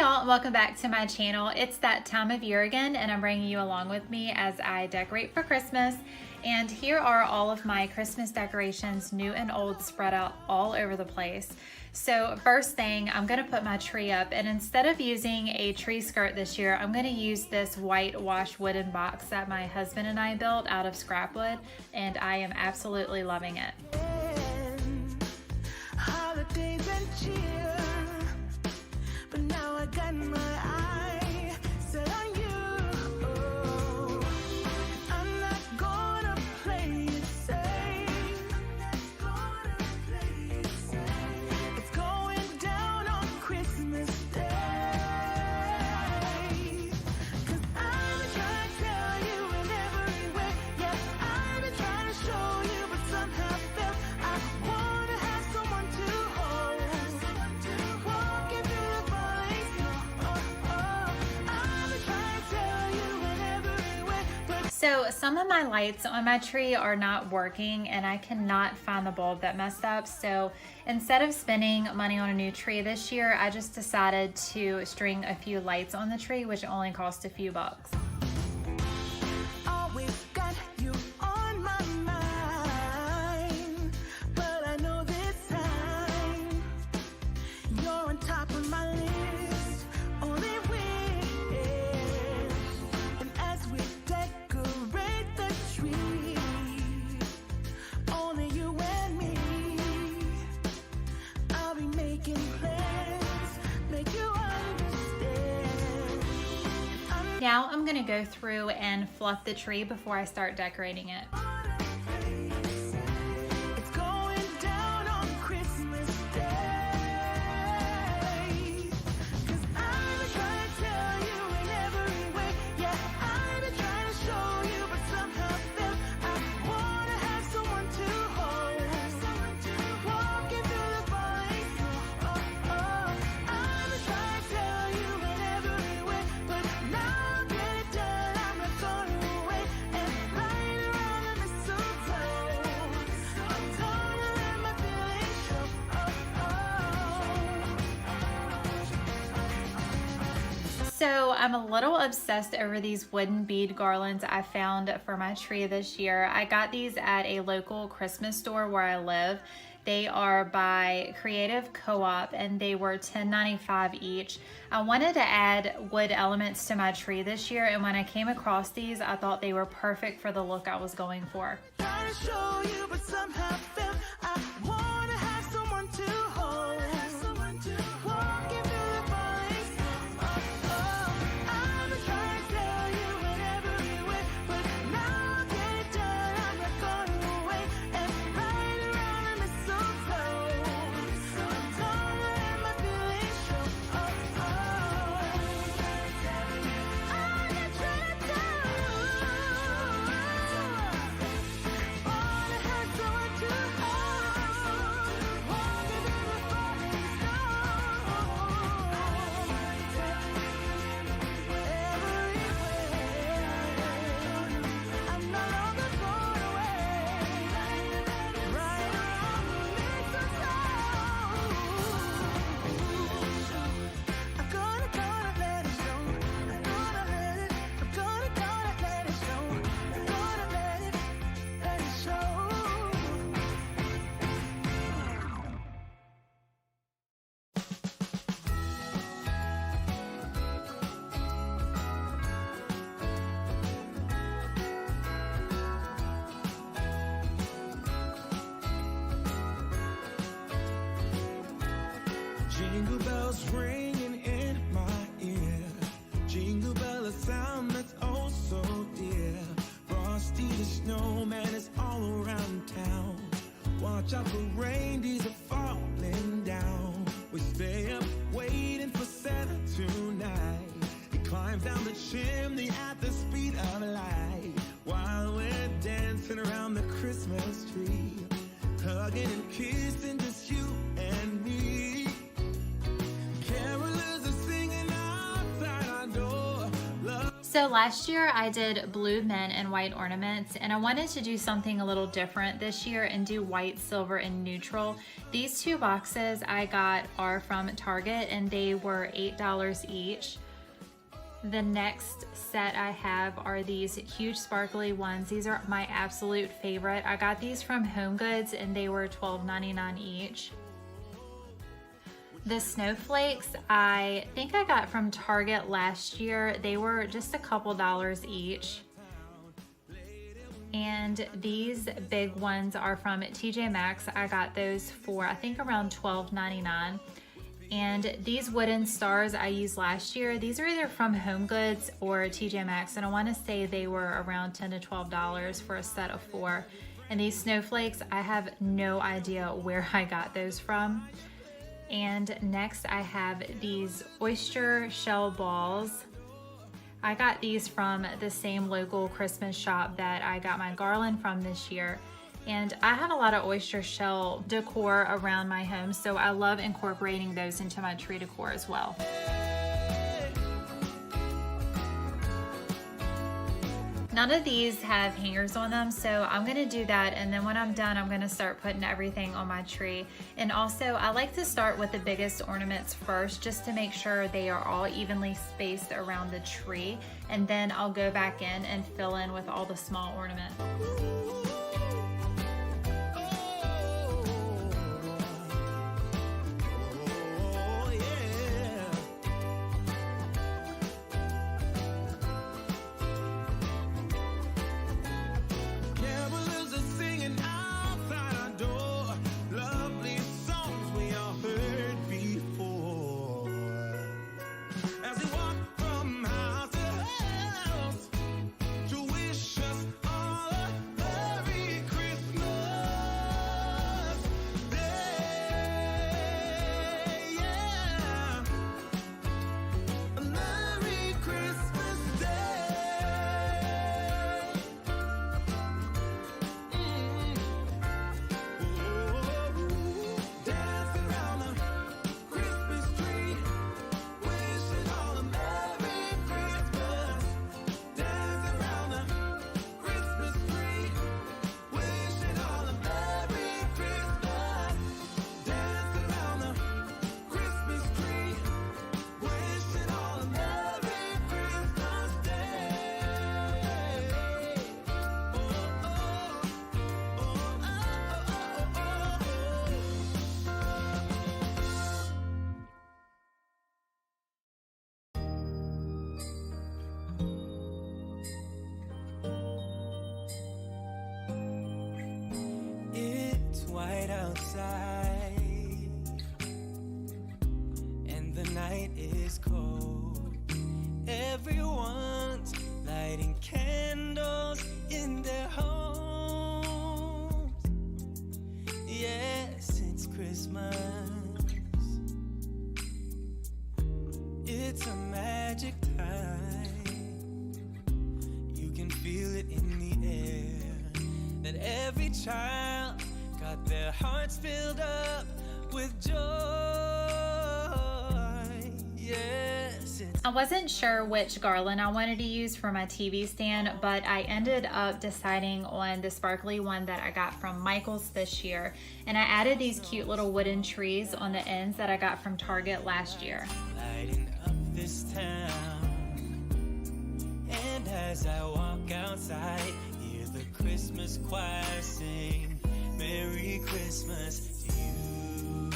y'all, and welcome back to my channel. It's that time of year again, and I'm bringing you along with me as I decorate for Christmas. And here are all of my Christmas decorations, new and old, spread out all over the place. So first thing, I'm gonna put my tree up, and instead of using a tree skirt this year, I'm gonna use this whitewash wooden box that my husband and I built out of scrap wood, and I am absolutely loving it. Holidays and cheer, but now I got my eye set on you. Oh, I'm not gonna play it safe. It's going down on Christmas Day. 'Cause I'm trying to tell you in every way. Yeah, I've been trying to show you, but somehow felt I wanna have someone to hold. Walking through the falling snow. I've been trying to tell you in every way, but So some of my lights on my tree are not working, and I cannot find the bulb that messed up. So instead of spending money on a new tree this year, I just decided to string a few lights on the tree, which only cost a few bucks. always got you on my mind. But I know this time you're on top of my list. Only wish. And as we decorate the tree, only you and me, I'll be making plans, make you understand. Now I'm gonna go through and fluff the tree before I start decorating it. It's going down on Christmas Day. 'Cause I've been trying to tell you in every way. Yeah, I've been trying to show you, but somehow felt I wanna have someone to hold. Walking through the falling snow. I've been trying to tell you in every way, but now I'm getting done. I'm not going away and right around the mistletoe. I'm gonna let my feelings show. So I'm a little obsessed over these wooden bead garlands I found for my tree this year. I got these at a local Christmas store where I live. They are by Creative Co-op, and they were $10.95 each. I wanted to add wood elements to my tree this year, and when I came across these, I thought they were perfect for the look I was going for. Trying to show you, but somehow felt I wanna have someone to hold. Walking through the falling snow. I've been trying to tell you in every way, but now I'm getting done. I'm not going away and right around the mistletoe. I'm gonna let my feelings show. I'm not trying to tell you. Wanna have someone to hold. Walking through the falling snow. I'm no longer going away. Right around the mistletoe. I'm gonna let it show. I'm gonna let it. I'm gonna let it show. I'm gonna let it show. Jingle bells ringing in my ear. Jingle bell, a sound that's oh so dear. Frosty the snowman is all around town. Watch out for reindeers are falling down. We stay up waiting for Santa tonight. He climbs down the chimney at the speed of light, while we're dancing around the Christmas tree, hugging and kissing, just you and me. Carolers are singing outside our door. Love So last year I did blue mint and white ornaments, and I wanted to do something a little different this year and do white, silver, and neutral. These two boxes I got are from Target and they were $8 each. The next set I have are these huge sparkly ones. These are my absolute favorite. I got these from Home Goods and they were $12.99 each. The snowflakes I think I got from Target last year. They were just a couple dollars each. And these big ones are from TJ Maxx. I got those for I think around $12.99. And these wooden stars I used last year, these are either from Home Goods or TJ Maxx, and I want to say they were around $10 to $12 for a set of 4. And these snowflakes, I have no idea where I got those from. And next I have these oyster shell balls. I got these from the same local Christmas shop that I got my garland from this year. And I have a lot of oyster shell decor around my home, so I love incorporating those into my tree decor as well. None of these have hangers on them, so I'm gonna do that, and then when I'm done, I'm gonna start putting everything on my tree. And also, I like to start with the biggest ornaments first, just to make sure they are all evenly spaced around the tree, and then I'll go back in and fill in with all the small ornaments. White outside and the night is cold. Everyone's lighting candles in their homes. Yes, it's Christmas. It's a magic time. You can feel it in the air, that every child got their hearts filled up with joy. Yes, I wasn't sure which garland I wanted to use for my TV stand, but I ended up deciding on the sparkly one that I got from Michael's this year. And I added these cute little wooden trees on the ends that I got from Target last year. Lighting up this town. And as I walk outside, hear the Christmas choir sing Merry Christmas to you.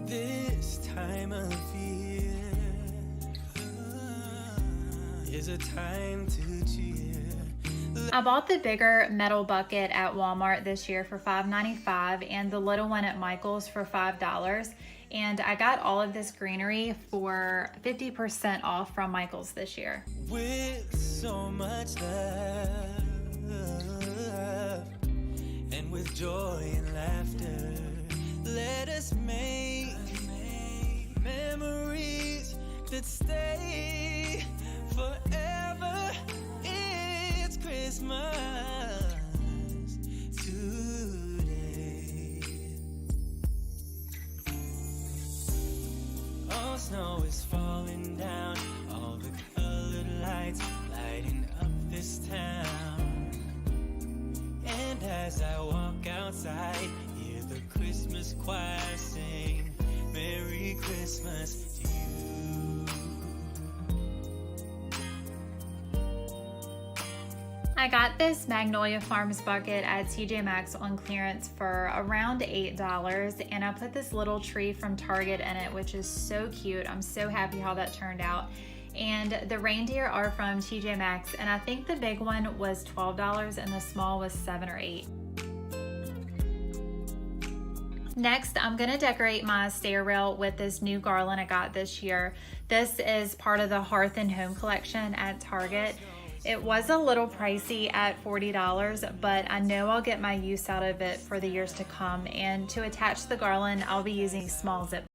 This time of year is a time to cheer. I bought the bigger metal bucket at Walmart this year for $5.95 and the little one at Michael's for $5. And I got all of this greenery for 50% off from Michael's this year. With so much love and with joy and laughter, let us make memories that stay forever. It's Christmas today. the Christmas choir sing Merry Christmas to you. I got this Magnolia Farms bucket at TJ Maxx on clearance for around $8, and I put this little tree from Target in it, which is so cute. I'm so happy how that turned out. And the reindeer are from TJ Maxx, and I think the big one was $12 and the small was $7 or $8. Next, I'm gonna decorate my stair rail with this new garland I got this year. This is part of the Hearth and Home collection at Target. It was a little pricey at $40, but I know I'll get my use out of it for the years to come. And to attach the garland, I'll be using small zip